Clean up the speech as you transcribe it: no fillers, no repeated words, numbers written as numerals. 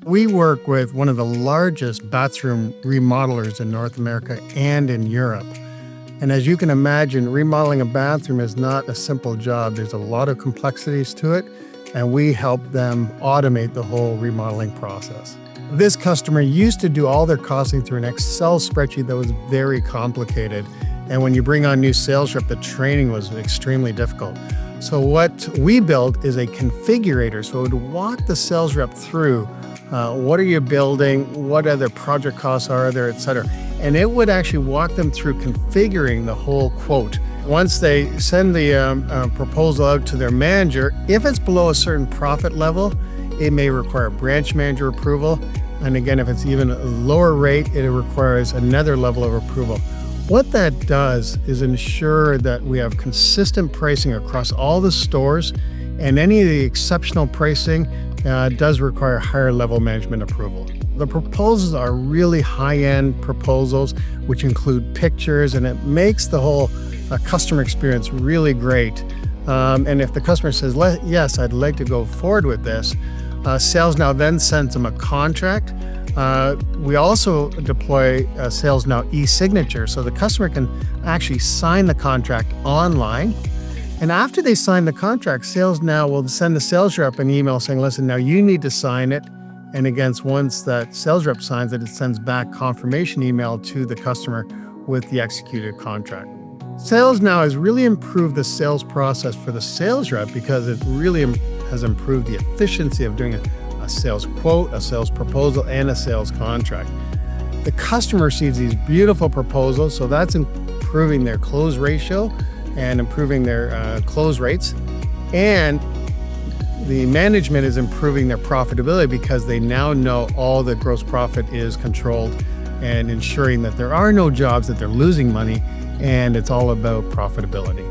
We work with one of the largest bathroom remodelers in North America and in Europe. And as you can imagine, remodeling a bathroom is not a simple job. There's a lot of complexities to it, and we help them automate the whole remodeling process. This customer used to do all their costing through an Excel spreadsheet that was very complicated. And when you bring on new sales rep, the training was extremely difficult. So what we built is a configurator. So it would walk the sales rep through what are you building, what other project costs are there, et cetera. And it would actually walk them through configuring the whole quote. Once they send the proposal out to their manager, if it's below a certain profit level, it may require branch manager approval. And again, if it's even a lower rate, it requires another level of approval. What that does is ensure that we have consistent pricing across all the stores, and any of the exceptional pricing does require higher level management approval. The proposals are really high-end proposals, which include pictures, and it makes the whole customer experience really great. And if the customer says, yes, I'd like to go forward with this, SalesNOW then sends them a contract. We also deploy a SalesNOW e-signature, so the customer can actually sign the contract online. And after they sign the contract, SalesNOW will send the sales rep an email saying, listen, now you need to sign it. And again, once that sales rep signs it, it sends back confirmation email to the customer with the executed contract. SalesNOW has really improved the sales process for the sales rep because it really has improved the efficiency of doing a sales quote, a sales proposal, and a sales contract. The customer receives these beautiful proposals, so that's improving their close ratio and improving their close rates. And the management is improving their profitability because they now know all the gross profit is controlled and ensuring that there are no jobs that they're losing money, and it's all about profitability.